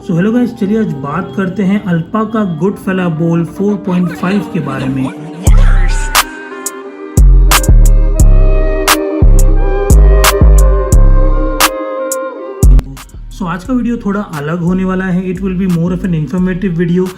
So hello guys, चलिए आज बात करते हैं अल्पाका गुडफेला बोल 4.5 के बारे में। सो आज का वीडियो थोड़ा अलग होने वाला है। It will be more of an informative video.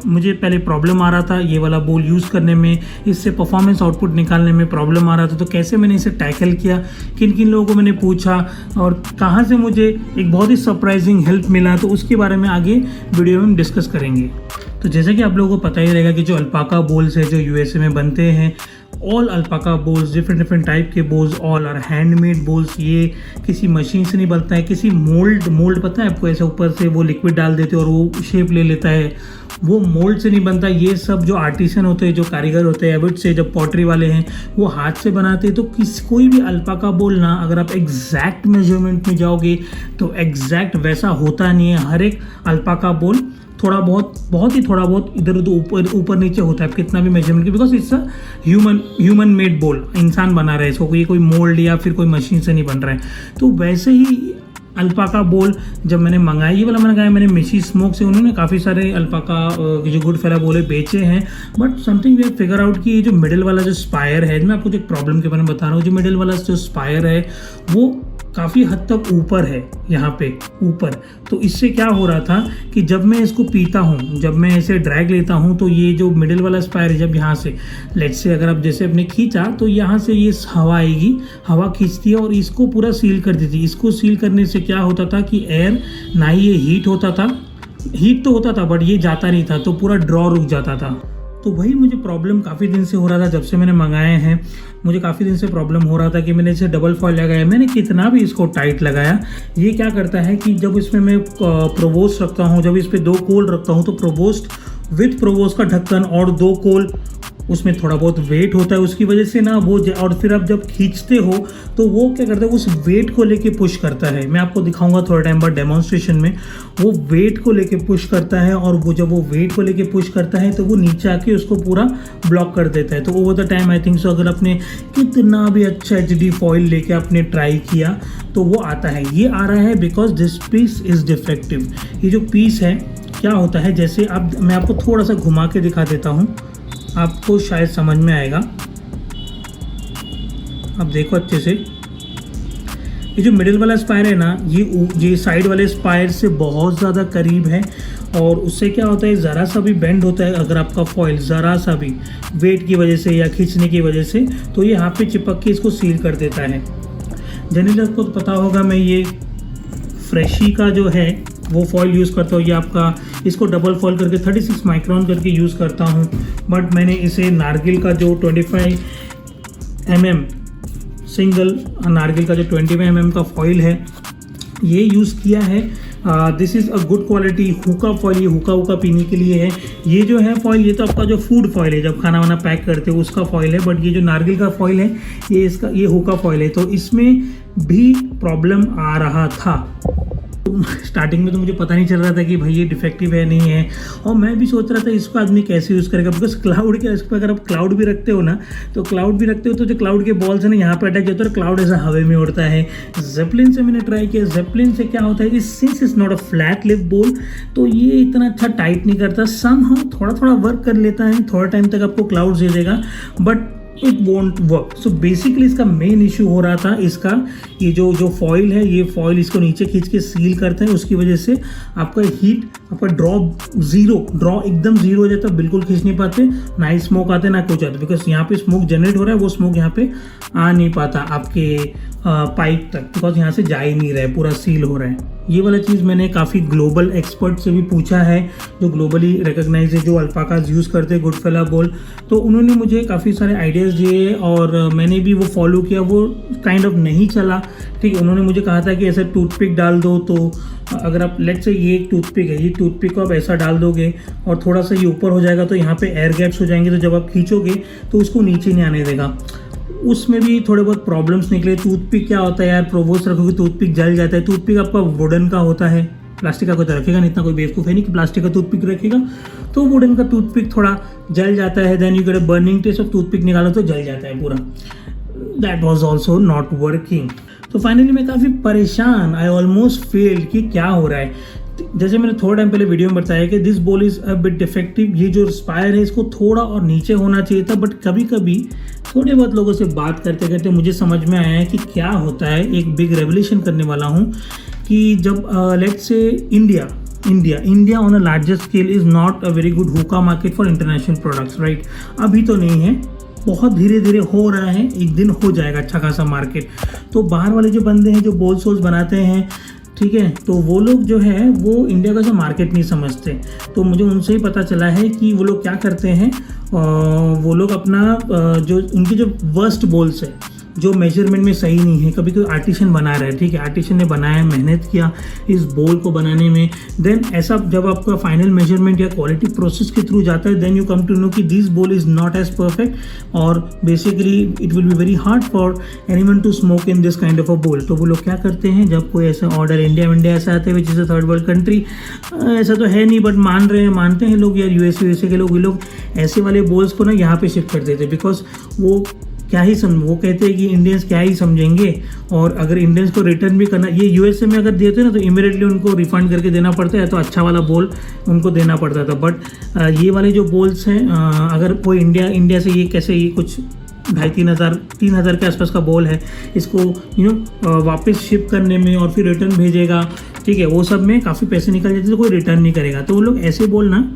मुझे पहले प्रॉब्लम आ रहा था ये वाला बोल यूज़ करने में, इससे परफॉर्मेंस आउटपुट निकालने में प्रॉब्लम आ रहा था, तो कैसे मैंने इसे टैकल किया, किन किन लोगों को मैंने पूछा और कहाँ से मुझे एक बहुत ही सरप्राइजिंग हेल्प मिला, तो उसके बारे में आगे वीडियो में हम डिस्कस करेंगे। तो जैसे कि आप लोगों को पता ही रहेगा कि जो अल्पाका बोल्स है जो यूएसए में बनते हैं, all alpaca bowls, different type के bowls, all are handmade bowls. ये किसी मशीन से नहीं बनता है, किसी मोल्ड पता है आपको, ऐसे ऊपर से वो लिक्विड डाल देते हैं और वो शेप ले लेता है, वो मोल्ड से नहीं बनता। ये सब जो आर्टिसन होते हैं, जो कारीगर होते हैं एविड से, जब पॉटरी वाले हैं वो हाथ से बनाते हैं। तो कोई भी अल्पाका बोल ना, अगर आप एग्जैक्ट मेजरमेंट में जाओगे तो एग्जैक्ट वैसा होता नहीं है। हर एक अल्पाका बोल थोड़ा बहुत इधर उधर ऊपर नीचे होता है, कितना भी मेजरमेंट की, because it's a human made बोल, इंसान बना रहा है इसको, ये कोई मोल्ड या फिर कोई मशीन से नहीं बन रहा है। तो वैसे ही अल्पाका बोल जब मैंने मंगाया, ये वाला मंगाया मैंने मिशी स्मोक से, उन्होंने काफ़ी सारे अल्पाका जो गुडफेला बोले बेचे हैं, but something we have figure out कि ये जो मिडिल वाला जो स्पायर है, मैं आपको एक प्रॉब्लम के बारे में बता रहा हूँ। जो मिडिल वाला जो स्पायर है वो काफ़ी हद तक ऊपर है, यहाँ पे ऊपर। तो इससे क्या हो रहा था कि जब मैं इसको पीता हूँ, जब मैं इसे ड्रैग लेता हूँ, तो ये जो मिडिल वाला स्पायर है, जब यहाँ से लेट्स से अगर आप जैसे अपने खींचा तो यहाँ से ये हवा आएगी, हवा खींचती है और इसको पूरा सील कर देती है। इसको सील करने से क्या होता था कि एयर ना ही ये हीट होता था, हीट तो होता था बट ये जाता नहीं था, तो पूरा ड्रॉ रुक जाता था। तो वही मुझे प्रॉब्लम काफ़ी दिन से हो रहा था, जब से मैंने मंगाए हैं मुझे काफ़ी दिन से प्रॉब्लम हो रहा था कि मैंने इसे डबल फॉइल लगाया, मैंने कितना भी इसको टाइट लगाया, ये क्या करता है कि जब इसमें मैं प्रोवोस्ट रखता हूँ, जब इस पर 2 कोल रखता हूँ, तो प्रोवोस्ट विथ प्रोवोस्ट का ढक्कन और 2 कोल, उसमें थोड़ा बहुत वेट होता है, उसकी वजह से ना वो, और फिर आप जब खींचते हो तो वो क्या करता है, उस वेट को लेके पुश करता है। मैं आपको दिखाऊंगा थोड़ा टाइम बाद डेमोन्स्ट्रेशन में। वो वेट को लेके पुश करता है और वो जब वो वेट को लेके पुश करता है तो वो नीचे आके उसको पूरा ब्लॉक कर देता है। तो over the time I think so अगर आपने कितना भी अच्छा HD फॉइल लेके आपने ट्राई किया तो वो आता है। ये आ रहा है because this piece is defective. ये जो पीस है क्या होता है, जैसे अब मैं आपको थोड़ा सा घुमा के दिखा देता हूँ, आपको शायद समझ में आएगा। अब देखो अच्छे से, ये जो मिडिल वाला स्पायर है ना, ये साइड वाले स्पायर से बहुत ज़्यादा करीब है और उससे क्या होता है, ज़रा सा भी बेंड होता है अगर आपका फॉइल ज़रा सा भी वेट की वजह से या खींचने की वजह से, तो ये यहाँ पे चिपक के इसको सील कर देता है। जनरली आपको तो पता होगा, मैं ये फ्रेशी का जो है वो फॉइल यूज़ करता हूँ। ये आपका इसको डबल फॉइल करके 36 माइक्रोन करके यूज़ करता हूँ, बट मैंने इसे नारगिल का जो 25 mm सिंगल नारगिल का जो 20 mm का फॉइल है ये यूज़ किया है। This is a good quality हुक्का फॉइल। ये हुक्का पीने के लिए है। ये जो है फॉइल, ये तो आपका जो फूड फॉइल है, जब खाना वाना पैक करते हो उसका फॉइल है, बट ये जो नारगिल का फॉइल है ये हुक्का फॉइल है। तो इसमें भी प्रॉब्लम आ रहा था। स्टार्टिंग में तो मुझे पता नहीं चल रहा था कि भाई ये डिफेक्टिव है नहीं है, और मैं भी सोच रहा था इसको आदमी कैसे यूज़ करेगा, बिकॉज क्लाउड के इस पर अगर आप क्लाउड भी रखते हो ना, तो जो क्लाउड के बॉल्स है ना यहाँ पे अटैच होता है, क्लाउड ऐसा हवा में उड़ता है। जेपलिन से मैंने ट्राई किया, जेपलिन से क्या होता है कि since is not a flat lip बोल, तो ये इतना अच्छा टाइट नहीं करता, समहाउ थोड़ा वर्क कर लेता है, थोड़ा टाइम तक आपको क्लाउड दे देगा, but it won't work. So basically इसका मेन इशू हो रहा था इसका, ये जो फॉइल है, ये फॉइल इसको नीचे खींच के सील करते हैं, उसकी वजह से आपका हीट, आपका ड्रॉ एकदम जीरो हो जाता है, बिल्कुल खींच नहीं पाते, ना ही स्मोक आते ना कुछ आते, बिकॉज यहाँ पे स्मोक जनरेट हो रहा है, वो स्मोक यहाँ पे आ नहीं पाता आपके पाइप तक, बिकॉज यहाँ से जा ही नहीं रहा है, पूरा सील हो रहा है। ये वाला चीज़ मैंने काफ़ी ग्लोबल एक्सपर्ट से भी पूछा है, जो ग्लोबली रिकॉग्नाइज है, जो अल्पाकाज यूज़ करते हैं गुडफेला बोल, तो उन्होंने मुझे काफ़ी सारे आइडियाज़ दिए और मैंने भी वो फॉलो किया। वो काइंड ऑफ नहीं चला, ठीक है। उन्होंने मुझे कहा था कि ऐसे टूथपिक डाल दो, तो अगर आप लेट्स से ये एक टूथपिक है, ये टूथपिक को आप ऐसा डाल दोगे और थोड़ा सा ये ऊपर हो जाएगा, तो यहाँ पे एयर गैप्स हो जाएंगे, तो जब आप खींचोगे तो उसको नीचे नहीं आने देगा। उसमें भी थोड़े बहुत प्रॉब्लम्स निकले। टूथपिक क्या होता है यार, प्रोवोस्ट रखोगे टूथपिक जल जाता है। टूथपिक आपका वुडन का होता है, प्लास्टिक का कोई तो रखेगा नहीं, इतना कोई बेवकूफ़ है नहीं कि प्लास्टिक का टूथपिक रखेगा, तो वुडन का टूथपिक थोड़ा जल जाता है। Then you get a burning taste of toothpick निकालो तो जल जाता है पूरा। That was also not working. तो फाइनली मैं काफ़ी परेशान, आई ऑलमोस्ट फेल्ड कि क्या हो रहा है। जैसे मैंने थोड़ा टाइम पहले वीडियो में बताया कि this bowl is a bit defective, ये जो स्पायर है इसको थोड़ा और नीचे होना चाहिए था, बट कभी कभी थोड़े बहुत लोगों से बात करते करते मुझे समझ में आया है कि क्या होता है। एक बिग रेवल्यूशन करने वाला हूँ कि जब let's say India on a larger scale is not a very good hookah market for international products, right. अभी तो नहीं है, बहुत धीरे धीरे हो रहा है, एक दिन हो जाएगा अच्छा खासा मार्केट। तो बाहर वाले जो बंदे हैं जो बोल सोल्स बनाते हैं, ठीक है, तो वो लोग जो है वो इंडिया का जो मार्केट नहीं समझते। तो मुझे उनसे ही पता चला है कि वो लोग क्या करते हैं, वो लोग अपना जो उनके जो वर्स्ट बॉल्स है जो मेजरमेंट में सही नहीं है, कभी कोई आर्टिशन बना रहा है, ठीक है, आर्टिशन ने बनाया, मेहनत किया इस बॉल को बनाने में, देन ऐसा जब आपका फाइनल मेजरमेंट या क्वालिटी प्रोसेस के थ्रू जाता है, then you come to know कि this bowl is not as perfect और basically it will be very hard for anyone to smoke in this kind of a bowl. तो वो लोग क्या करते हैं, जब कोई ऐसा ऑर्डर इंडिया ऐसा आते हैं which is a third world country, ऐसा तो है नहीं बट मानते हैं लोग यार, यूएसए के लोग, ये लोग ऐसे वाले बॉल्स को ना यहाँ पे शिफ्ट कर देते हैं, बिकॉज वो वो कहते हैं कि इंडियंस क्या ही समझेंगे, और अगर इंडियंस को रिटर्न भी करना, ये यूएसए में अगर देते ना तो इमीडिएटली उनको रिफंड करके देना पड़ता है, तो अच्छा वाला बॉल उनको देना पड़ता था। बट ये वाले जो बॉल्स हैं, अगर कोई इंडिया से ये कैसे, ये कुछ 2,500-3,000 के आसपास का बॉल है, इसको वापस शिप करने में और फिर रिटर्न भेजेगा, ठीक है, वो सब में काफ़ी पैसे निकल जाते, तो कोई रिटर्न नहीं करेगा। तो वो लोग ऐसे बॉल ना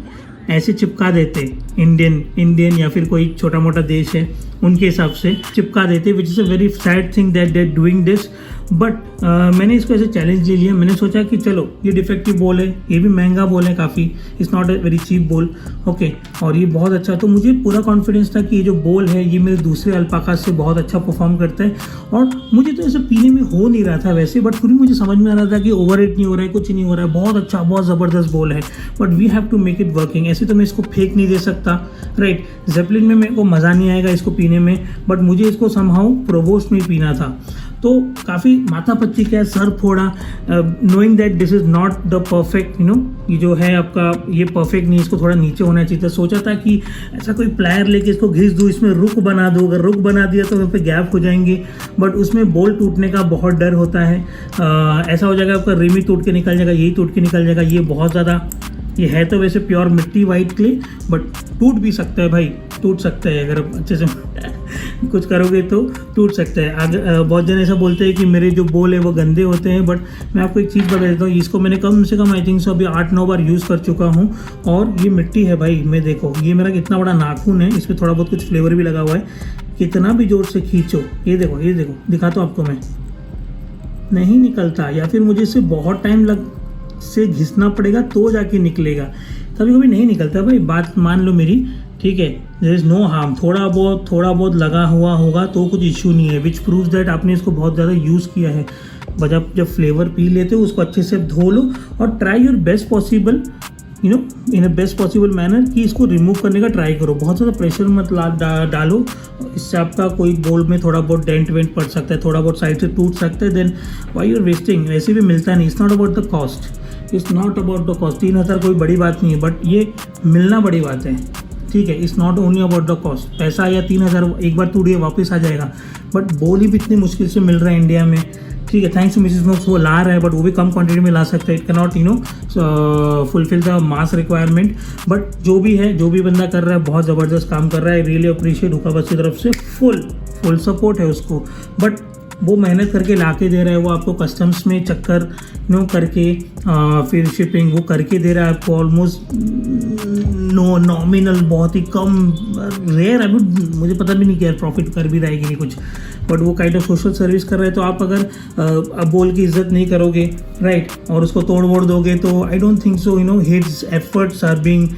ऐसे चिपका देते, इंडियन या फिर कोई छोटा मोटा देश है उनके हिसाब से चिपका देते, which is a very sad thing that they doing this. But मैंने इसको ऐसे चैलेंज ले लिया, मैंने सोचा कि चलो ये डिफेक्टिव बॉल है, ये भी महंगा बॉल है काफ़ी, it's not a very cheap ball, okay, और ये बहुत अच्छा, तो मुझे पूरा कॉन्फिडेंस था कि ये जो बॉल है ये मेरे दूसरे अल्पाका से बहुत अच्छा परफॉर्म करता है। और मुझे तो ऐसे पीने में हो नहीं रहा था वैसे, बट फिर भी मुझे समझ में आ रहा था कि ओवर रेट नहीं हो रहा है, कुछ नहीं हो रहा है, बहुत अच्छा, बहुत ज़बरदस्त बॉल है, but we have to make it working. ऐसे तो मैं इसको फेंक नहीं दे सकता, राइट। जेपलिन में मेरे को मज़ा नहीं आएगा इसको पीने में, बट मुझे इसको समहाउ प्रोवोस्ट में पीना था। तो काफ़ी माथापच्ची क्या, सर फोड़ा, knowing that this is not the perfect, ये जो है आपका ये परफेक्ट नहीं, इसको थोड़ा नीचे होना चाहिए था। सोचा था कि ऐसा कोई प्लायर लेके इसको घिस दूँ, इसमें रुक बना दूँ, अगर रुक बना दिया तो वहाँ पे गैप हो जाएंगे, बट उसमें बॉल टूटने का बहुत डर होता है। ऐसा हो जाएगा आपका रिम ही टूट के निकल जाएगा, यही टूट के निकल जाएगा, ये बहुत ज़्यादा, ये है तो वैसे प्योर मिट्टी वाइट क्ले, बट टूट भी सकता है भाई, टूट सकता है अगर अच्छे से कुछ करोगे तो टूट सकता है। अगर बहुत जन ऐसा बोलते हैं कि मेरे जो बॉल है वो गंदे होते हैं, बट मैं आपको एक चीज़ बता देता हूँ, इसको मैंने कम से कम आई थिंक अभी 8-9 बार यूज़ कर चुका हूँ, और ये मिट्टी है भाई। मैं देखो, ये मेरा कितना बड़ा नाखून है, इसमें थोड़ा बहुत कुछ फ्लेवर भी लगा हुआ है, कितना भी जोर से खींचो, ये देखो दिखाता हूँ आपको मैं, नहीं निकलता, या फिर मुझे इससे बहुत टाइम से घिसना पड़ेगा तो जाके निकलेगा, कभी कभी नहीं निकलता भाई, बात मान लो मेरी, ठीक है। देयर इज़ नो हार्म, थोड़ा बहुत लगा हुआ होगा तो कुछ इशू नहीं है, विच प्रूव्स दैट आपने इसको बहुत ज़्यादा यूज़ किया है। जब फ्लेवर पी लेते हो उसको अच्छे से धो लो और try your best possible, in a best possible manner कि इसको रिमूव करने का ट्राई करो। बहुत ज़्यादा प्रेशर मत डालो, इससे आपका कोई बॉल में थोड़ा बहुत डेंट वेंट पड़ सकता है, थोड़ा बहुत साइड से टूट सकता है, देन वाई यूर वेस्टिंग, वैसे भी मिलता नहीं। It's not about the cost, 3,000 कोई बड़ी बात नहीं है, बट ये मिलना बड़ी बात है, ठीक है। It's not only about the cost, पैसा या 3,000 एक बार टूट गया वापस आ जाएगा, बट बॉल ही भी इतनी मुश्किल से मिल रहा है इंडिया में, ठीक है। थैंक्स टू मिसेस नोक्स, वो ला रहा है, बट वो भी कम क्वांटिटी में ला सकता है, it can not fulfil the mass requirement, but जो भी बंदा कर रहा है बहुत ज़बरदस्त काम कर रहा है, रियली अप्रिशिएट हुक्का बस की तरफ से, फुल सपोर्ट है उसको। बट वो मेहनत करके ला के दे रहा है, वो आपको कस्टम्स में चक्कर करके फिर शिपिंग वो करके दे रहा है आपको, ऑलमोस्ट नॉमिनल, बहुत ही कम, रेयर, अभी मुझे पता भी नहीं कि यार प्रॉफिट कर भी रहा है कि नहीं कुछ, बट वो काइंड ऑफ सोशल सर्विस कर रहे हैं। तो आप अगर बॉल की इज्जत नहीं करोगे, राइट, और उसको तोड़ वोड़ दोगे, तो I don't think so his efforts are being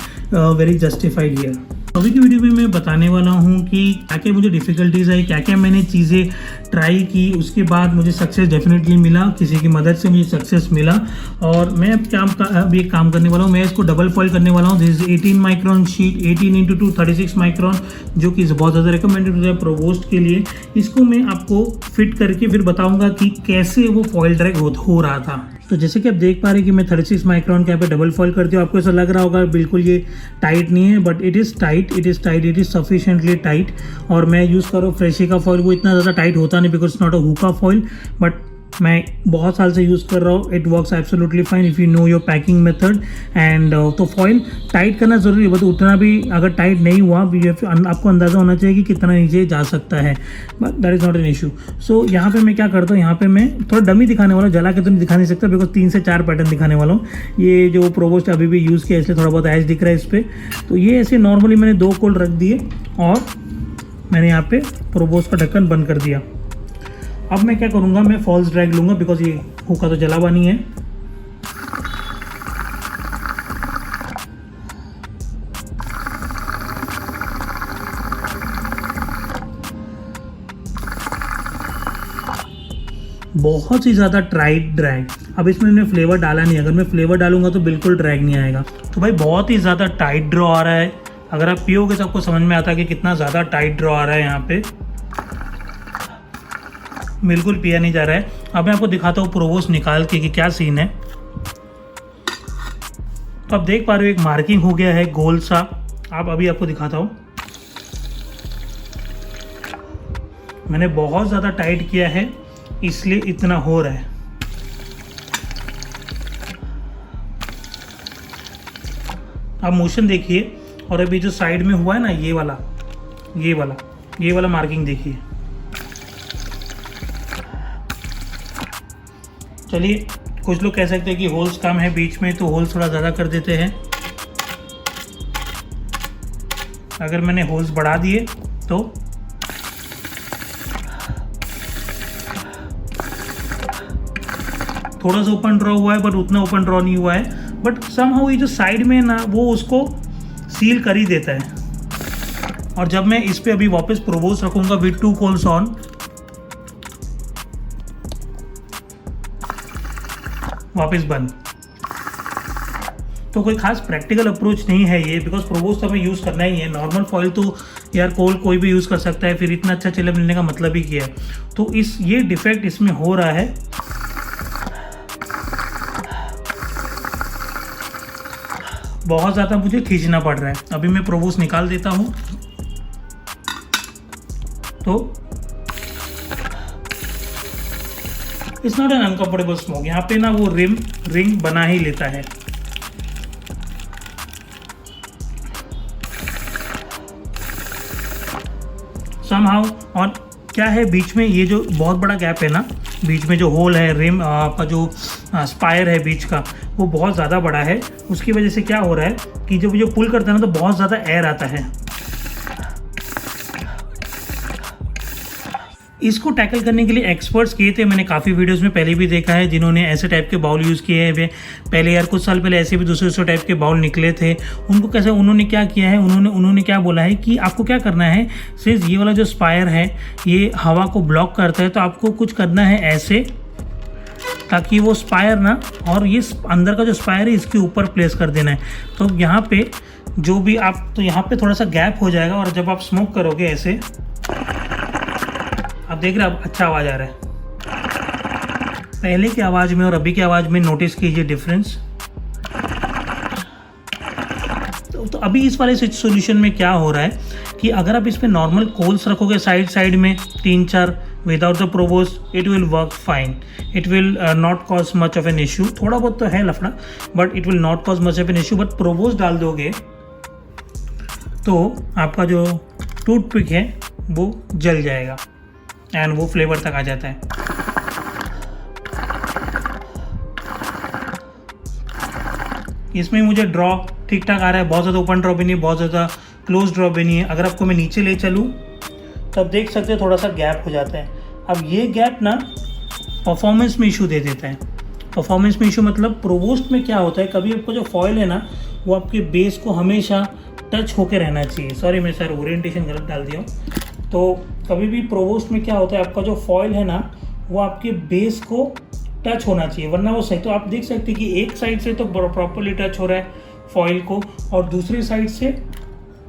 very justified here. अभी की वीडियो में मैं बताने वाला हूँ कि क्या क्या मुझे डिफ़िकल्टीज़ आई, क्या क्या मैंने चीज़ें ट्राई की, उसके बाद मुझे सक्सेस डेफिनेटली मिला, किसी की मदद से मुझे सक्सेस मिला। और मैं अब एक काम करने वाला हूँ, मैं इसको डबल फॉइल करने वाला हूँ। This is 18 micron sheet, 18x2 36 micron, जो कि बहुत ज़्यादा रिकमेंडेड होता है प्रोवोस्ट के लिए। इसको मैं आपको फिट करके फिर बताऊँगा कि कैसे वो फॉइल ड्रैग हो रहा था। तो जैसे कि आप देख पा रहे हैं कि मैं 36 माइक्रॉन के यहाँ पे डबल फॉइल करती हूँ। आपको ऐसा लग रहा होगा बिल्कुल ये टाइट नहीं है, but it is tight, it is sufficiently tight. और मैं यूज़ कर रहा हूँ फ्रेशी का फॉइल, वो इतना ज़्यादा टाइट होता नहीं बिकॉज नॉट अ हुक्का फॉइल, बट मैं बहुत साल से यूज़ कर रहा हूँ, it works absolutely fine if you know your packing method and तो फॉइल टाइट करना ज़रूरी है, बट उतना भी अगर टाइट नहीं हुआ आपको अंदाज़ा होना चाहिए कि कितना नीचे जा सकता है, but that is not an issue. सो यहाँ पे मैं क्या करता हूँ, यहाँ पे मैं थोड़ा डमी दिखाने वाला हूँ, जला के तो नहीं दिखा नहीं सकता बिकॉज 3 से 4 पैटर्न दिखाने वाला हूँ। ये जो प्रोवोस्ट अभी भी यूज़ किया इसलिए थोड़ा बहुत एज दिख रहा है इस पर। तो ये ऐसे नॉर्मली मैंने 2 कोल रख दिए और मैंने यहाँ पे प्रोवोस्ट का ढक्कन बंद कर दिया। अब मैं क्या करूँगा, मैं फॉल्स ड्रैग लूँगा बिकॉज ये हुक्का तो जला हुआ नहीं है। बहुत ही ज़्यादा टाइट ड्रैग। अब इसमें मैंने फ्लेवर डाला नहीं, अगर मैं फ्लेवर डालूंगा तो बिल्कुल ड्रैग नहीं आएगा। तो भाई बहुत ही ज़्यादा टाइट ड्रॉ आ रहा है, अगर आप पियोगे तो आपको समझ में आता है कि कितना ज़्यादा टाइट ड्रॉ आ रहा है। यहाँ पे बिल्कुल पिया नहीं जा रहा है। अब मैं आपको दिखाता हूँ प्रोवोस्ट निकाल के कि क्या सीन है। तो आप देख पा रहे हो एक मार्किंग हो गया है गोल सा। अब अभी आपको दिखाता हूँ, मैंने बहुत ज़्यादा टाइट किया है इसलिए इतना हो रहा है। आप मोशन देखिए और अभी जो साइड में हुआ है ना ये वाला मार्किंग देखिए। चलिए, कुछ लोग कह सकते हैं कि होल्स कम है बीच में तो होल्स थोड़ा ज़्यादा कर देते हैं। अगर मैंने होल्स बढ़ा दिए तो थोड़ा सा ओपन ड्रॉ हुआ है, बट उतना ओपन ड्रॉ नहीं हुआ है। बट समहाउ ये जो साइड में ना वो उसको सील कर ही देता है। और जब मैं इस पे अभी वापस प्रोवोस्ट रखूंगा विद 2 कोल्स ऑन, वापस बंद। तो कोई खास प्रैक्टिकल अप्रोच नहीं है ये, बिकॉज प्रोवोस्ट हमें यूज़ करना ही है। नॉर्मल फॉइल तो यार कोई भी यूज़ कर सकता है, फिर इतना अच्छा चिलर मिलने का मतलब ही क्या है। तो ये डिफेक्ट इसमें हो रहा है। बहुत ज़्यादा मुझे खींचना पड़ रहा है। अभी मैं प्रोवोस्ट निकाल देता हूँ। तो it's not an uncomfortable smoke. यहाँ पे ना वो रिंग बना ही लेता है। समहाउ। और क्या है बीच में ये जो बहुत बड़ा गैप है ना, बीच में जो होल है, रिम आपका जो स्पायर है बीच का, वो बहुत ज़्यादा बड़ा है। उसकी वजह से क्या हो रहा है कि जब ये पुल करता है ना तो बहुत ज़्यादा एयर आता है। इसको टैकल करने के लिए एक्सपर्ट्स किए थे, मैंने काफ़ी वीडियोस में पहले भी देखा है जिन्होंने ऐसे टाइप के बाउल यूज़ किए हैं। पहले यार कुछ साल पहले ऐसे भी दूसरे टाइप के बाउल निकले थे। उनको कैसे उन्होंने क्या किया है, उन्होंने क्या बोला है कि आपको क्या करना है, सिर्फ ये वाला जो स्पायर है ये हवा को ब्लॉक करता है, तो आपको कुछ करना है ऐसे, ताकि वो स्पायर ना, और ये अंदर का जो स्पायर है इसके ऊपर प्लेस कर देना है। तो यहाँ पे जो भी आप, तो यहाँ पे थोड़ा सा गैप हो जाएगा और जब आप स्मोक करोगे ऐसे, आप देख रहे हैं अच्छा आवाज़ आ रहा है। पहले की आवाज़ में और अभी की आवाज़ में नोटिस कीजिए डिफरेंस। तो अभी इस वाले सॉल्यूशन में क्या हो रहा है कि अगर आप इसमें नॉर्मल कोल्स रखोगे साइड में 3-4 without the provost, it will work fine. It will not cause much of an issue. थोड़ा बहुत तो है लफड़ा, but it will not cause much of an issue. But provost डाल दोगे तो आपका जो टूथपिक है वो जल जाएगा एंड वो फ्लेवर तक आ जाता है। इसमें मुझे ड्रॉ ठीक ठाक आ रहा है, बहुत ज़्यादा ओपन ड्रॉ भी नहीं, बहुत ज़्यादा क्लोज ड्रॉ भी नहीं है। अगर आपको मैं नीचे ले चलूँ तो आप देख सकते हैं थोड़ा सा गैप हो जाता है। अब ये गैप ना परफॉर्मेंस में इशू दे देता है। परफॉर्मेंस में इशू मतलब प्रोवोस्ट में क्या होता है, कभी आपको जो फॉइल है ना वो आपके बेस को हमेशा टच होके रहना चाहिए। सॉरी मैं सर ओरिएंटेशन गलत डाल दिया हूँ। तो कभी भी प्रोवोस्ट में क्या होता है, आपका जो फॉइल है ना वो आपके बेस को टच होना चाहिए, वरना वो सही। तो आप देख सकते हैं कि एक साइड से तो प्रॉपरली टच हो रहा है फॉइल को और दूसरी साइड से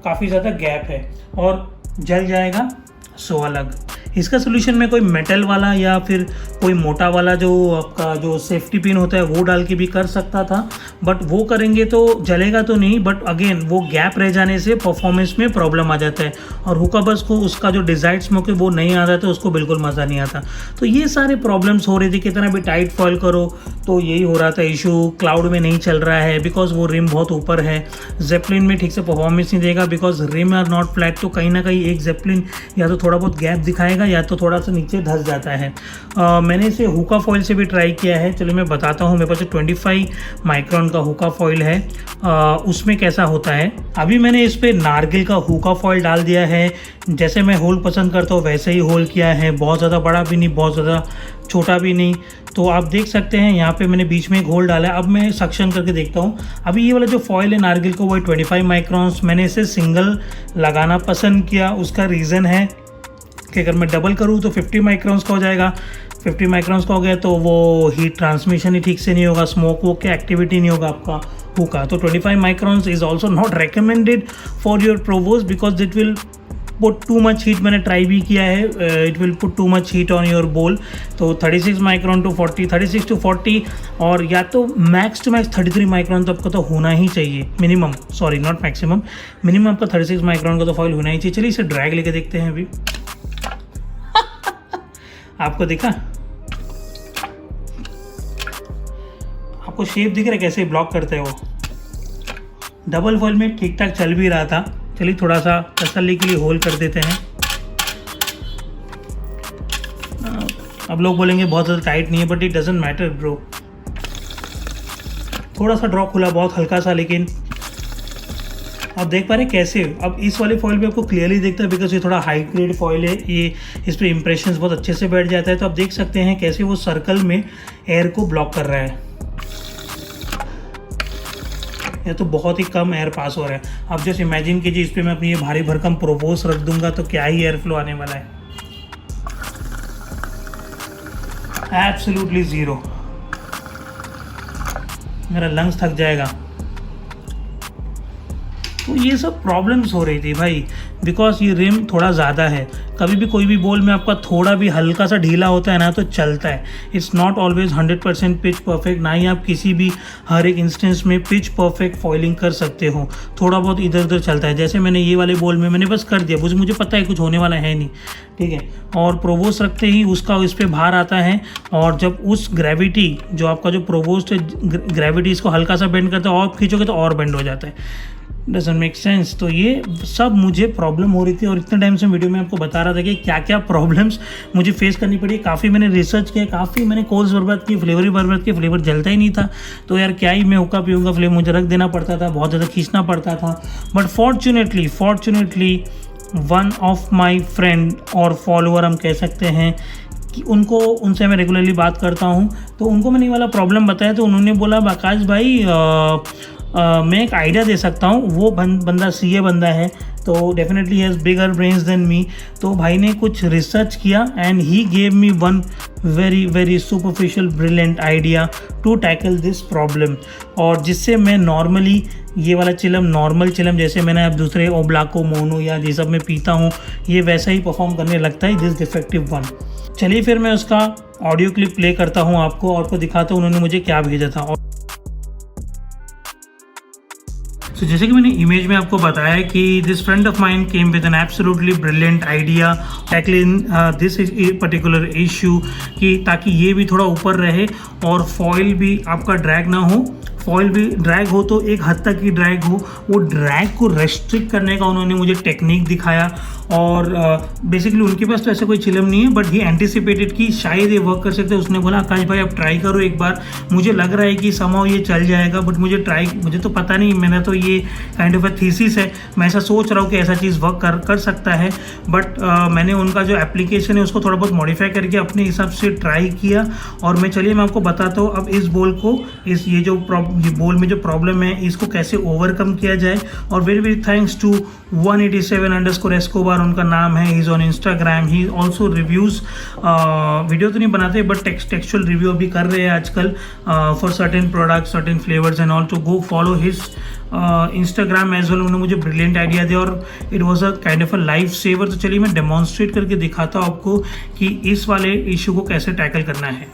काफ़ी ज़्यादा गैप है और जल जाएगा सो अलग। इसका सोल्यूशन मैं कोई मेटल वाला या फिर कोई मोटा वाला जो आपका जो सेफ्टी पिन होता है वो डाल के भी कर सकता था, बट वो करेंगे तो जलेगा तो नहीं, बट अगेन वो गैप रह जाने से परफॉर्मेंस में प्रॉब्लम आ जाता है और हुक्का बस को उसका जो डिज़ायर्ड स्मोक है वो नहीं आता तो उसको बिल्कुल मज़ा नहीं आता। तो ये सारे प्रॉब्लम्स हो रही थी, कितना भी टाइट फॉइल करो तो यही हो रहा था इशू। क्लाउड में नहीं चल रहा है बिकॉज वो रिम बहुत ऊपर है। जेपलिन में ठीक से परफॉर्मेंस नहीं देगा because rim are not flat, तो कहीं ना कहीं एक जेपलिन या तो थोड़ा बहुत गैप दिखाएगा या तो थोड़ा सा नीचे धंस जाता है। मैंने इसे हुक्का फॉइल से भी ट्राई किया है, चलो मैं बताता हूँ। मेरे पास 25 माइक्रोन का हुक्का फॉइल है, उसमें कैसा होता है। अभी मैंने इस पर नारगिल का हुक्का फॉइल डाल दिया है। जैसे मैं होल पसंद करता हूँ वैसे ही होल किया है, बहुत ज़्यादा बड़ा भी नहीं बहुत ज़्यादा छोटा भी नहीं। तो आप देख सकते हैं यहाँ पे मैंने बीच में एक होल डाला है। अब मैं सक्शन करके देखता हूँ। अभी ये वाला जो फॉइल है नारगिल का वो 25 माइक्रॉन्स, मैंने इसे सिंगल लगाना पसंद किया। उसका रीज़न है कि अगर मैं डबल करूँ तो 50 माइक्रॉन्स का हो जाएगा। 50 माइक्रॉन्स का हो गया तो वो हीट ट्रांसमिशन ही ठीक से नहीं होगा, स्मोक वो की एक्टिविटी नहीं होगा आपका हुक्का। तो 25 microns is also not recommended for your Provost because it will put too much heat. मैंने ट्राई भी किया है, it will put too much heat on your bowl. तो 36 माइक्रॉन टू 40, 36 टू 40 और या तो मैक्स टू मैक्स 33 माइक्रॉन तो आपका तो होना ही चाहिए minimum, sorry not maximum, minimum आपका 36 माइक्रॉन का तो फॉइल होना ही चाहिए। चलिए इसे ड्रैग लेके देखते हैं अभी। आपको दिखा, आपको शेप दिख रहा है कैसे ब्लॉक करते हैं वो। डबल फॉइल में ठीक ठाक चल भी रहा था। चलिए थोड़ा सा तसल्ली के लिए होल कर देते हैं। अब लोग बोलेंगे बहुत ज़्यादा टाइट नहीं है, but it doesn't matter bro. थोड़ा सा ड्रॉ खुला, बहुत हल्का सा, लेकिन आप देख पा रहे हैं कैसे। अब इस वाले फॉइल पे आपको क्लियरली दिखता है बिकॉज ये थोड़ा हाई ग्रेड फॉइल है, ये इस पर इंप्रेशंस बहुत अच्छे से बैठ जाता है। तो आप देख सकते हैं कैसे वो सर्कल में एयर को ब्लॉक कर रहा है। या तो बहुत ही कम एयर पास हो रहा है। अब जस्ट इमेजिन कीजिए इस पर मैं अपनी ये भारी भरकम प्रोपोज रख दूंगा तो क्या ही एयर फ्लो आने वाला है। एब्सोल्युटली ज़ीरो, मेरा लंग्स थक जाएगा। तो ये सब प्रॉब्लम्स हो रही थी भाई बिकॉज ये रिम थोड़ा ज़्यादा है। कभी भी कोई भी बॉल में आपका थोड़ा भी हल्का सा ढीला होता है ना तो चलता है। It's not always 100% pitch perfect, ना ही आप किसी भी हर एक इंस्टेंस में पिच परफेक्ट फॉइलिंग कर सकते हो। थोड़ा बहुत इधर उधर चलता है। जैसे मैंने ये वाले बॉल में मैंने बस कर दिया, मुझे पता है कुछ होने वाला है नहीं, ठीक है। और प्रोवोस्ट रखते ही उसका इस पर भार आता है और जब उस ग्रेविटी जो आपका जो प्रोवोस्ट है ग्रेविटी इसको हल्का सा बेंड करता है और खींचोगे तो और बेंड हो जाता है। Doesn't make sense. तो ये सब मुझे प्रॉब्लम हो रही थी और इतने टाइम से वीडियो में आपको बता रहा था कि क्या क्या प्रॉब्लम्स मुझे फेस करनी पड़ी। काफ़ी मैंने रिसर्च किया, काफ़ी मैंने कोल्स बर्बाद किए, फ्लेवर ही बर्बाद किए, फ्लेवर जलता ही नहीं था। तो यार क्या ही मैं हुक्का पीऊँगा, फ्लेवर मुझे रख देना पड़ता था, बहुत ज़्यादा खींचना पड़ता था। But fortunately one of my friend और फॉलोअर हम कह सकते हैं कि उनसे मैं रेगुलरली बात करता हूँ, तो उनको मैंने ये वाला प्रॉब्लम बताया तो उन्होंने बोला आकाश भाई मैं एक आइडिया दे सकता हूँ। वो बंदा सीए बंदा है तो definitely has bigger brains than me. तो भाई ने कुछ रिसर्च किया and he gave me one very superficial brilliant idea to tackle this problem. और जिससे मैं नॉर्मली ये वाला चिलम, नॉर्मल चिलम जैसे मैंने अब दूसरे ओब्लाको मोनो या ये सब में पीता हूँ, ये वैसा ही परफॉर्म करने लगता है दिस डिफेक्टिव वन। चलिए फिर मैं उसका ऑडियो क्लिप प्ले करता हूँ आपको और दिखाता हूँ उन्होंने मुझे क्या भेजा था। तो जैसे कि मैंने इमेज में आपको बताया कि this friend of mine came with an absolutely brilliant idea tackling this particular issue कि ताकि ये भी थोड़ा ऊपर रहे और फॉइल भी आपका ड्रैग ना हो। फॉइल भी ड्रैग हो तो एक हद तक ही ड्रैग हो। वो ड्रैग को रेस्ट्रिक्ट करने का उन्होंने मुझे टेक्निक दिखाया और बेसिकली उनके पास तो ऐसा कोई चिलम नहीं है बट ही एंटिसिपेटेड कि शायद ये वर्क कर सकते हैं। उसने बोला आकाश भाई आप ट्राई करो एक बार, मुझे लग रहा है कि समहाउ ये चल जाएगा बट मुझे तो पता नहीं, मैंने तो ये काइंड ऑफ अ थीसिस है, मैं ऐसा सोच रहा हूँ कि ऐसा चीज़ वर्क कर सकता है। बट मैंने उनका जो एप्लीकेशन है उसको थोड़ा बहुत मॉडिफाई करके अपने हिसाब से ट्राई किया और मैं आपको बताता हूँ अब इस बॉल को ये जो ये बोल में जो प्रॉब्लम है इसको कैसे ओवरकम किया जाए। और very very thanks to 187_Escobar उनका नाम है, he is on Instagram, he also reviews, video तो नहीं बनाते बट टेक्सचुअल रिव्यू अभी कर रहे हैं आजकल for certain product, certain flavours and all, to go follow his Instagram as well. उन्होंने मुझे ब्रिलियंट आइडिया दिया और it was a kind of a life saver. तो चलिए मैं डेमॉन्स्ट्रेट करके दिखाता हूँ आपको कि इस वाले इशू को कैसे टैकल करना है।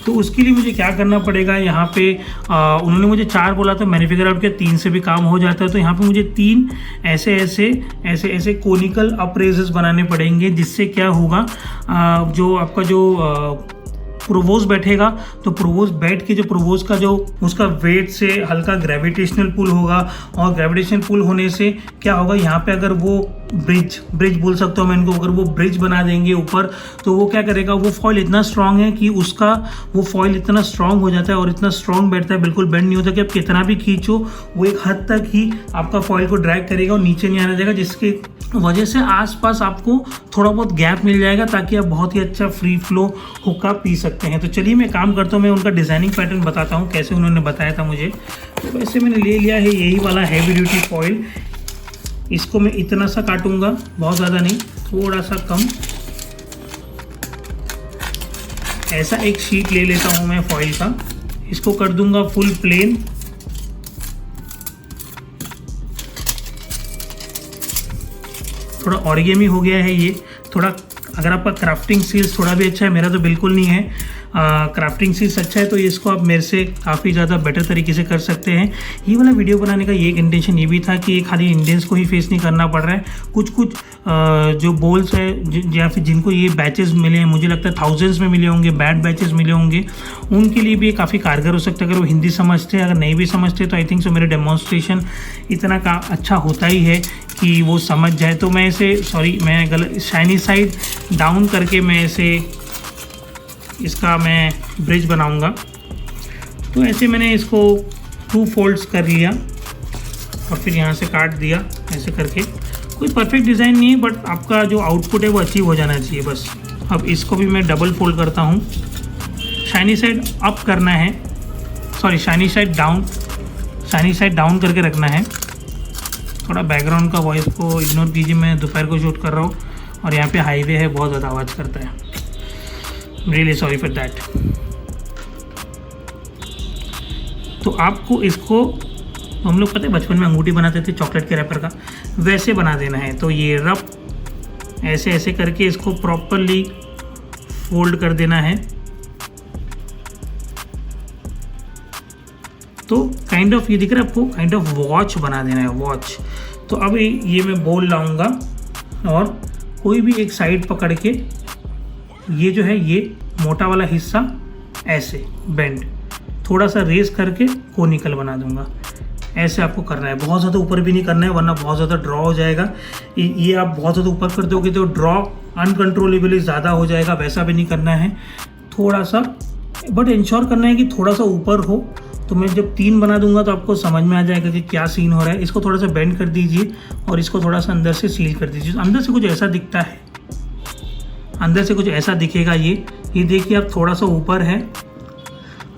तो उसके लिए मुझे क्या करना पड़ेगा, यहाँ पे उन्होंने मुझे 4 बोला था, मैंने फिगर आउट किया 3 से भी काम हो जाता है। तो यहाँ पे मुझे 3 ऐसे कोनिकल अप्रेजेस बनाने पड़ेंगे, जिससे क्या होगा, जो आपका जो प्रोवोज बैठेगा तो प्रोवोज बैठ के जो प्रोवोज का जो उसका वेट से हल्का ग्रेविटेशनल पुल होगा, और ग्रेविटेशनल पुल होने से क्या होगा, यहाँ पे अगर वो ब्रिज बोल सकता हूँ मैं इनको, अगर वो ब्रिज बना देंगे ऊपर, तो वो क्या करेगा, वो फॉइल इतना स्ट्रांग है कि उसका वो फॉइल इतना स्ट्रांग हो जाता है और इतना स्ट्रांग बैठता है, बिल्कुल बेंड नहीं होता कि आप कितना भी खींचो वो एक हद तक ही आपका फॉइल को ड्रैग करेगा और नीचे नहीं आने देगा, जिसके वजह से आसपास आपको थोड़ा बहुत गैप मिल जाएगा ताकि आप बहुत ही अच्छा फ्री फ्लो हुक्का पी सकते हैं। तो चलिए मैं काम करता हूँ, मैं उनका डिज़ाइनिंग पैटर्न बताता हूँ कैसे उन्होंने बताया था मुझे। तो वैसे मैंने ले लिया है यही वाला हैवी ड्यूटी फॉइल, इसको मैं इतना सा काटूंगा, बहुत ज़्यादा नहीं, थोड़ा सा कम। ऐसा एक शीट ले लेता हूँ मैं फॉइल का, इसको कर दूंगा फुल प्लेन। थोड़ा ऑरिगेमी हो गया है ये, थोड़ा अगर आपका क्राफ्टिंग स्किल्स थोड़ा भी अच्छा है, मेरा तो बिल्कुल नहीं है, क्राफ्टिंग स्किल्स अच्छा है तो इसको आप मेरे से काफ़ी ज़्यादा बेटर तरीके से कर सकते हैं। ये वाला वीडियो बनाने का ये एक इंटेंशन ये भी था कि ये खाली इंडियंस को ही फेस नहीं करना पड़ रहा है, कुछ जो बोल्स है या फिर जिनको ये बैचेस मिले हैं, मुझे लगता है थाउजेंड्स में मिले होंगे, बैड बैचेस मिले होंगे, उनके लिए भी ये काफ़ी कारगर हो सकता है अगर वो हिंदी समझते हैं। अगर नहीं भी समझते तो आई थिंक सो मेरे डेमोन्स्ट्रेशन इतना का अच्छा होता ही है कि वो समझ जाए। तो मैं इसे मैं गलत शाइनी साइड डाउन करके मैं इसका मैं ब्रिज बनाऊंगा। तो ऐसे मैंने इसको 2 फोल्ड्स कर लिया और फिर यहाँ से काट दिया ऐसे करके। कोई परफेक्ट डिज़ाइन नहीं है बट आपका जो आउटपुट है वो अचीव हो जाना चाहिए बस। अब इसको भी मैं डबल फोल्ड करता हूँ, शाइनी साइड अप करना है, शाइनी साइड डाउन करके रखना है। थोड़ा बैकग्राउंड का वॉइस को इग्नोर कीजिए, मैं दोपहर को शूट कर रहा हूँ और यहाँ पे हाईवे है, बहुत ज़्यादा आवाज़ करता है, रियली सॉरी फॉर दैट। तो आपको इसको, हम लोग पता है बचपन में अंगूठी बनाते थे चॉकलेट के रैपर का, वैसे बना देना है। तो ये रफ ऐसे करके इसको प्रॉपरली फोल्ड कर देना है। तो काइंड ऑफ ये दिख रहा है आपको, काइंड ऑफ वॉच बना देना है, वॉच। तो अब ये मैं बोल लाऊंगा और कोई भी एक साइड पकड़ के ये जो है ये मोटा वाला हिस्सा ऐसे बेंड थोड़ा सा रेस करके कोनिकल बना दूंगा। ऐसे आपको करना है, बहुत ज़्यादा ऊपर भी नहीं करना है वरना बहुत ज़्यादा ड्रॉ हो जाएगा। ये आप बहुत ज़्यादा ऊपर कर दोगे तो ड्रॉ अनकंट्रोलेबली ज़्यादा हो जाएगा, वैसा भी नहीं करना है। थोड़ा सा बट इंश्योर करना है कि थोड़ा सा ऊपर हो। तो मैं जब 3 बना दूंगा तो आपको समझ में आ जाएगा कि क्या सीन हो रहा है। इसको थोड़ा सा बेंड कर दीजिए और इसको थोड़ा सा अंदर से सील कर दीजिए। अंदर से कुछ ऐसा दिखता है, अंदर से कुछ ऐसा दिखेगा। ये देखिए आप थोड़ा सा ऊपर है।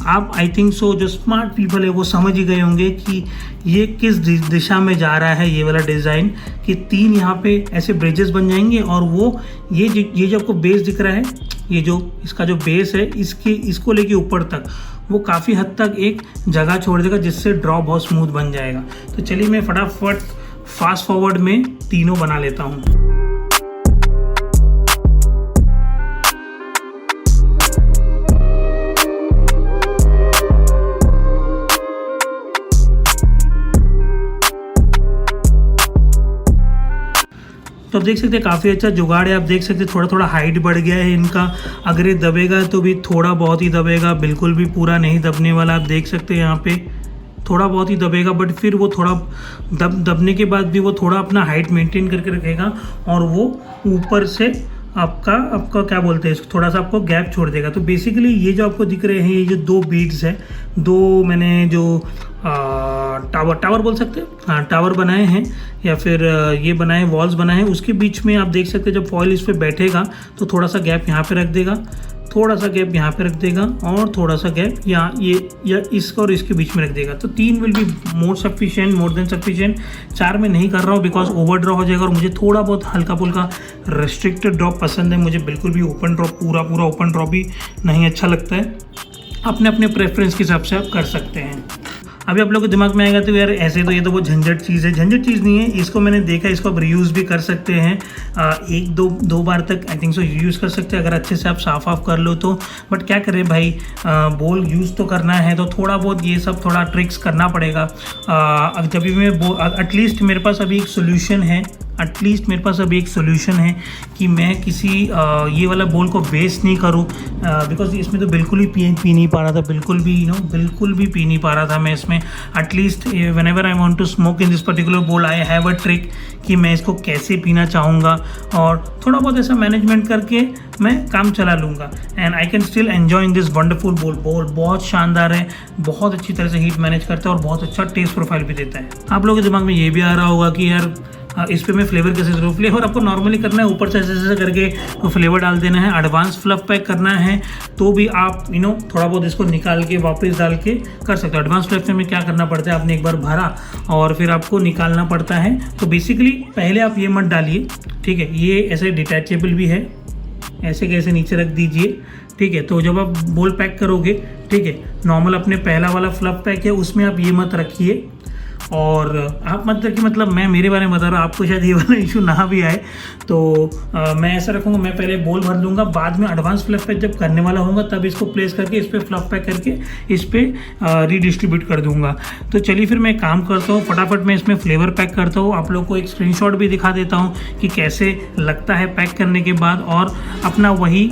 आप आई थिंक सो जो स्मार्ट पीपल है वो समझ ही गए होंगे कि ये किस दिशा में जा रहा है ये वाला डिज़ाइन, कि 3 यहाँ पे ऐसे ब्रिजेस बन जाएंगे और वो ये जो आपको बेस दिख रहा है, ये जो इसका जो बेस है इसको लेके ऊपर तक वो काफ़ी हद तक एक जगह छोड़ देगा जिससे ड्रॉ बहुत स्मूथ बन जाएगा। तो चलिए मैं फटाफट फास्ट फॉरवर्ड में तीनों बना लेता हूँ। तो आप देख सकते हैं काफ़ी अच्छा जुगाड़ है। आप देख सकते हैं थोड़ा थोड़ा हाइट बढ़ गया है इनका। अगर ये दबेगा तो भी थोड़ा बहुत ही दबेगा, बिल्कुल भी पूरा नहीं दबने वाला। आप देख सकते हैं यहाँ पे थोड़ा बहुत ही दबेगा, बट फिर वो थोड़ा दबने के बाद भी वो थोड़ा अपना हाइट मेंटेन करके रखेगा और वो ऊपर से आपका क्या बोलते हैं, थोड़ा सा आपको गैप छोड़ देगा। तो बेसिकली ये जो आपको दिख रहे हैं ये जो 2 बीड्स है, 2 मैंने जो टावर बोल सकते हैं, हाँ टावर बनाए हैं या फिर ये बनाए वॉल्स बनाए हैं, उसके बीच में आप देख सकते हैं जब फॉइल इस पर बैठेगा तो थोड़ा सा गैप यहाँ पे रख देगा। थोड़ा सा गैप यहाँ पे रख देगा और थोड़ा सा गैप यहाँ ये या इसका और इसके बीच में रख देगा। तो 3 will be more sufficient, more than sufficient. 4 में नहीं कर रहा हूँ बिकॉज ओवर ड्रॉ हो जाएगा और मुझे थोड़ा बहुत हल्का फुल्का रेस्ट्रिक्टेड ड्रॉप पसंद है। मुझे बिल्कुल भी ओपन ड्रॉप पूरा ओपन ड्रॉप भी नहीं अच्छा लगता है। अपने अपने प्रेफरेंस के हिसाब से आप कर सकते हैं। अभी आप लोग के दिमाग में आएगा तो यार ऐसे तो ये तो बहुत झंझट चीज़ है। झंझट चीज़ नहीं है, इसको मैंने देखा, इसको आप रीयूज़ भी कर सकते हैं। एक दो बार तक आई थिंक सो यूज़ कर सकते हैं अगर अच्छे से आप साफ कर लो तो। बट क्या करें भाई, बॉल यूज़ तो करना है तो थोड़ा बहुत ये सब थोड़ा ट्रिक्स करना पड़ेगा। जब भी मैं एटलीस्ट मेरे पास अभी एक सोल्यूशन है कि मैं किसी ये वाला बॉल को वेस्ट नहीं करूँ, बिकॉज इसमें तो बिल्कुल ही पी नहीं पा रहा था, बिल्कुल भी पी नहीं पा रहा था मैं इसमें। At least whenever I want to smoke in this particular ball I have a trick कि मैं इसको कैसे पीना चाहूँगा और थोड़ा बहुत ऐसा मैनेजमेंट करके मैं काम चला लूँगा and I can still enjoy in this wonderful ball. बहुत शानदार है, बहुत अच्छी तरह से हीट मैनेज करता है और बहुत अच्छा टेस्ट प्रोफाइल भी देता है। आप लोगों के दिमाग में ये भी आ रहा होगा कि यार इस पे मैं फ्लेवर कैसे करूँ। फ्लेवर आपको नॉर्मली करना है, ऊपर से ऐसे करके फ्लेवर डाल देना है। एडवांस फ्लफ पैक करना है तो भी आप थोड़ा बहुत इसको निकाल के वापस डाल के कर सकते हो। एडवांस फ्लफ में क्या करना पड़ता है, आपने एक बार भरा और फिर आपको निकालना पड़ता है। तो बेसिकली पहले आप ये मत डालिए, ठीक है। ये ऐसे डिटैचेबल भी है, ऐसे कैसे नीचे रख दीजिए, ठीक है। तो जब आप बॉल पैक करोगे, ठीक है, नॉर्मल अपने पहला वाला फ्लफ पैक है उसमें आप ये मत रखिए और आप मतलब मैं मेरे बारे में बता रहा हूँ, आपको शायद ये वाला इशू ना भी आए तो मैं ऐसा रखूँगा, मैं पहले बॉल भर लूँगा, बाद में एडवांस फ्लफ पैक जब करने वाला होगा तब इसको प्लेस करके इस पर फ्लफ पैक करके इस पर रीडिस्ट्रीब्यूट कर दूँगा। तो चलिए फिर मैं काम करता हूँ, फटाफट मैं इसमें फ्लेवर पैक करता हूँ। आप लोग को एक स्क्रीनशॉट भी दिखा देता हूँ कि कैसे लगता है पैक करने के बाद, और अपना वही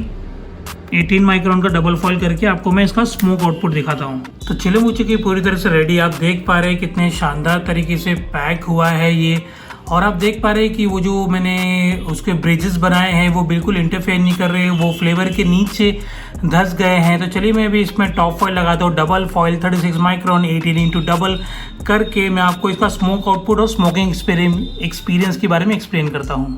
18 माइक्रोन का डबल फॉइल करके आपको मैं इसका स्मोक आउटपुट दिखाता हूँ। तो चिलो मुझे की पूरी तरह से रेडी, आप देख पा रहे हैं कितने शानदार तरीके से पैक हुआ है ये। और आप देख पा रहे हैं कि वो जो मैंने उसके ब्रिजेस बनाए हैं वो बिल्कुल इंटरफेयर नहीं कर रहे, वो फ्लेवर के नीचे धस गए हैं। तो चलिए मैं अभी इसमें टॉप फॉइल लगाता हूँ, double foil 36 micron 18x double करके मैं आपको इसका स्मोक आउटपुट और स्मोकिंग एक्सपीरियंस के बारे में एक्सप्लेन करता हूँ।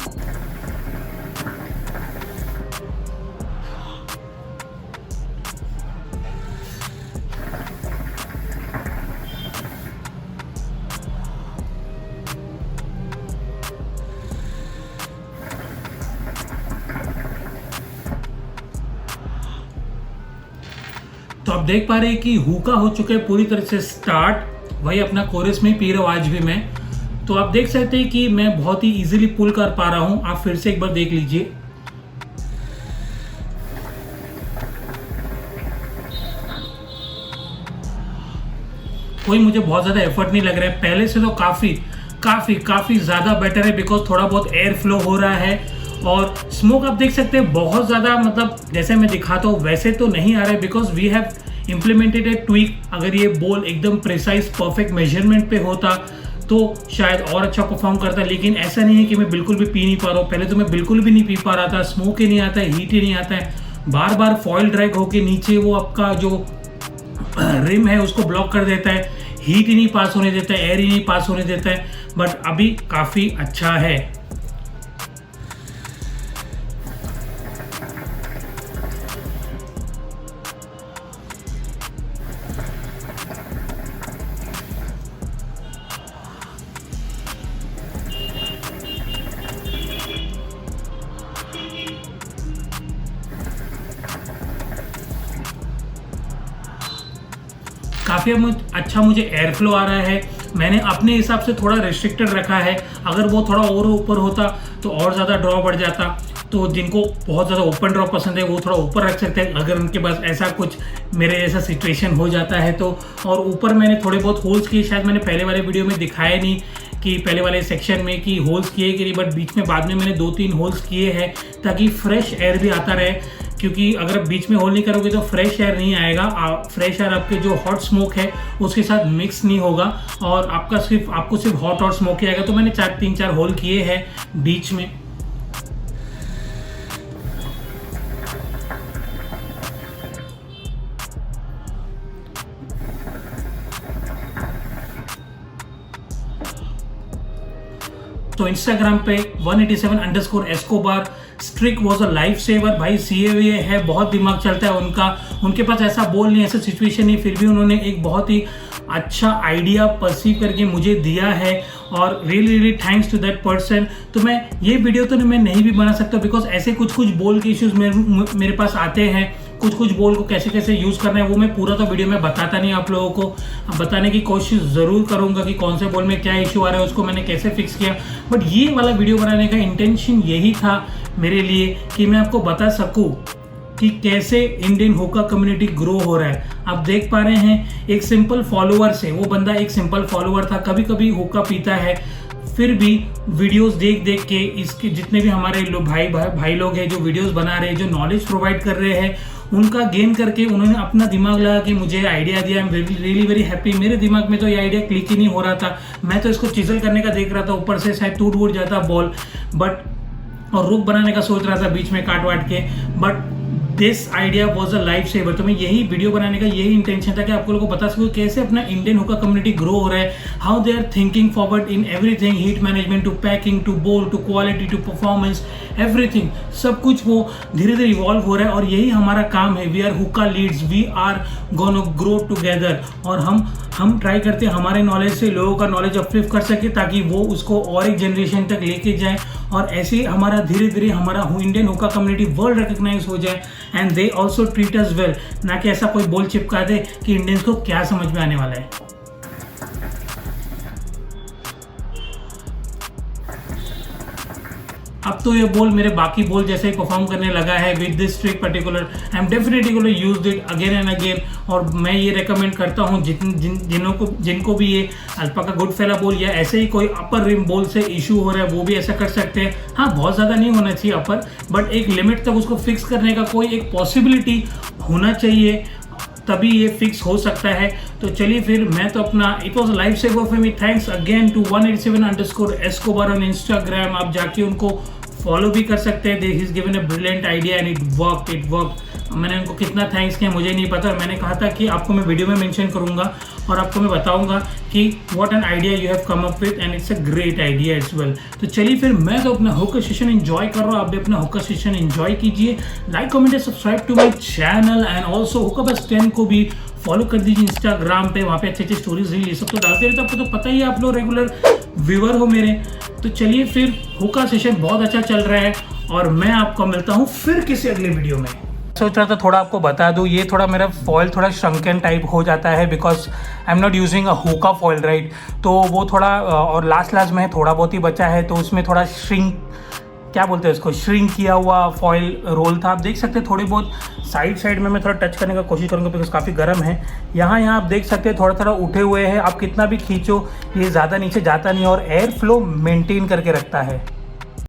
तो आप देख पा रहे हैं कि हुक्का हो चुका है पूरी तरह से स्टार्ट, वही अपना कोरस में पी रहा हूँ आज भी मैं। तो आप देख सकते हैं कि मैं बहुत ही इजीली पुल कर पा रहा हूँ, आप फिर से एक बार देख लीजिए। कोई मुझे बहुत ज़्यादा एफर्ट नहीं लग रहा है, पहले से तो काफ़ी ज़्यादा बेटर है बिकॉज थोड़ा बहुत एयर फ्लो हो रहा है। और स्मोक आप देख सकते हैं बहुत ज़्यादा, मतलब जैसे मैं दिखाता हूँ वैसे तो नहीं आ रहा है because we have implemented a tweak. अगर ये बॉल एकदम प्रिसाइज परफेक्ट मेजरमेंट पे होता तो शायद और अच्छा परफॉर्म करता, लेकिन ऐसा नहीं है कि मैं बिल्कुल भी पी नहीं पा रहा हूँ। पहले तो मैं बिल्कुल भी नहीं पी पा रहा था, स्मोक ही नहीं आता है, हीट ही नहीं आता है, बार बार फॉइल ड्रैग होके नीचे वो आपका जो रिम है उसको ब्लॉक कर देता है, हीट ही नहीं पास होने देता है, एयर ही नहीं पास होने देता है। बट अभी काफ़ी अच्छा है। काफ़ी अच्छा मुझे एयर फ्लो आ रहा है। मैंने अपने हिसाब से थोड़ा रेस्ट्रिक्टेड रखा है, अगर वो थोड़ा और ऊपर होता तो और ज़्यादा ड्रॉ बढ़ जाता। तो जिनको बहुत ज़्यादा ओपन ड्रॉ पसंद है वो थोड़ा ऊपर रख सकते हैं, अगर उनके पास ऐसा कुछ मेरे जैसा सिचुएशन हो जाता है तो। और ऊपर मैंने थोड़े बहुत होल्स किए, शायद मैंने पहले वाले वीडियो में दिखाया नहीं कि पहले वाले सेक्शन में कि होल्स किए कि नहीं, बट बीच में बाद में मैंने 2-3 होल्स किए हैं ताकि फ्रेश एयर भी आता रहे। क्योंकि अगर आप बीच में होल नहीं करोगे तो फ्रेश एयर नहीं आएगा, फ्रेश एयर आपके जो हॉट स्मोक है उसके साथ मिक्स नहीं होगा और आपको सिर्फ हॉट और स्मोक ही आएगा। तो मैंने 3-4 होल किए हैं बीच में। तो इंस्टाग्राम पे 187_Escobar trick was a life saver. भाई CA है, बहुत दिमाग चलता है उनका, उनके पास ऐसा बोल नहीं, ऐसा सिचुएशन नहीं, फिर भी उन्होंने एक बहुत ही अच्छा आइडिया परसीव करके मुझे दिया है और really thanks to that person. तो मैं ये वीडियो तो मैं नहीं भी बना सकता बिकॉज ऐसे कुछ बोल के इश्यूज मेरे पास आते हैं, कुछ बोल को कैसे कैसे यूज़ करना है वो मैं पूरा तो वीडियो में बताता नहीं आप लोगों को, बताने की कोशिश ज़रूर करूँगा कि कौन से बोल में क्या इशू आ रहा है, उसको मैंने कैसे फिक्स किया। बट ये वाला वीडियो बनाने का इंटेंशन यही था मेरे लिए कि मैं आपको बता सकूँ कि कैसे इंडियन हुक्का कम्युनिटी ग्रो हो रहा है। आप देख पा रहे हैं एक सिंपल फॉलोअर से, वो बंदा एक सिंपल फॉलोअर था, कभी कभी हुक्का पीता है, फिर भी वीडियोस देख के इसके जितने भी हमारे भाई लोग हैं जो वीडियोस बना रहे हैं, जो नॉलेज प्रोवाइड कर रहे हैं, उनका गेन करके उन्होंने अपना दिमाग लगा के मुझे आइडिया दिया। I am really very happy. मेरे दिमाग में तो ये आइडिया क्लिक ही नहीं हो रहा था, मैं तो इसको चिजल करने का देख रहा था, ऊपर से शायद टूट जाता बॉल, बट और रुक बनाने का सोच रहा था बीच में काट वाट के, but this idea was a life saver. तो मैं यही वीडियो बनाने का यही इंटेंशन था कि आपको लोगों को बता सकूँ कैसे अपना इंडियन हुक्का कम्युनिटी ग्रो हो रहा है, how they are thinking forward in everything, heat management to packing to bowl to quality to performance, everything, सब कुछ वो धीरे धीरे इवॉल्व हो रहा है। और यही हमारा काम है, we are hookah leads, we are gonna grow together. और हम ट्राई करते हैं हमारे नॉलेज से लोगों का नॉलेज अपलिफ्ट कर सके ताकि वो उसको और एक जनरेशन तक लेके जाए, और ऐसे ही हमारा धीरे धीरे हमारा इंडियन हुक्का कम्युनिटी वर्ल्ड रिकग्नाइज हो जाए and they also treat us well, ना कि ऐसा कोई बोल चिपका दे कि इंडियंस को क्या समझ में आने वाला है। अब तो ये बोल मेरे बाकी बोल जैसे ही परफॉर्म करने लगा है with this trick particular, I am definitely gonna use it again and again. और मैं ये रेकमेंड करता हूँ जिनको भी ये अल्पाका गुड फेला बोल या ऐसे ही कोई अपर रिम बोल से इशू हो रहा है वो भी ऐसा कर सकते हैं। हाँ, बहुत ज़्यादा नहीं होना चाहिए अपर, बट एक लिमिट तक उसको फिक्स करने का कोई एक पॉसिबिलिटी होना चाहिए, तभी ये फिक्स हो सकता है। तो चलिए फिर मैं तो अपना it was life saver for me. Thanks again to 187_Escobar on Instagram. आप जाके उनको फॉलो भी कर सकते हैं। Is given a brilliant idea and it work. मैंने उनको कितना थैंक्स किया मुझे नहीं पता, मैंने कहा था कि आपको मैं वीडियो में मेंशन करूंगा और आपको मैं बताऊंगा कि what an idea you have come up with and it's a great idea as well. तो चलिए फिर मैं तो अपना हुक्का सेशन एंजॉय कर रहा हूँ, आप भी अपना हुक्का सेशन एंजॉय कीजिए। Like comment subscribe to my channel and also hookah बस 10 को भी फॉलो कर दीजिए इंस्टाग्राम पे, वहाँ पे अच्छी स्टोरीज रील ये सब तो डालते रहते, आपको तो पता ही है, आप लोग रेगुलर व्यूअर हो मेरे। तो चलिए फिर हुक्का सेशन बहुत अच्छा चल रहा है और मैं आपको मिलता हूँ फिर किसी अगले वीडियो में। सोच रहा था थोड़ा आपको बता दूँ, ये थोड़ा मेरा फॉयल थोड़ा श्रंकन टाइप हो जाता है because I am not using a हुक्का फॉयल राइट, तो वो थोड़ा और लास्ट में थोड़ा बहुत ही बचा है, तो उसमें थोड़ा श्रिंक किया हुआ फॉयल रोल था। आप देख सकते हैं थोड़ी बहुत साइड में मैं थोड़ा टच करने का कोशिश करूँगा बिकॉज काफ़ी गर्म है। यहाँ आप देख सकते हैं थोड़ा उठे हुए हैं, आप कितना भी खींचो ये ज़्यादा नीचे जाता नहीं और एयर फ्लो मेंटेन करके रखता है।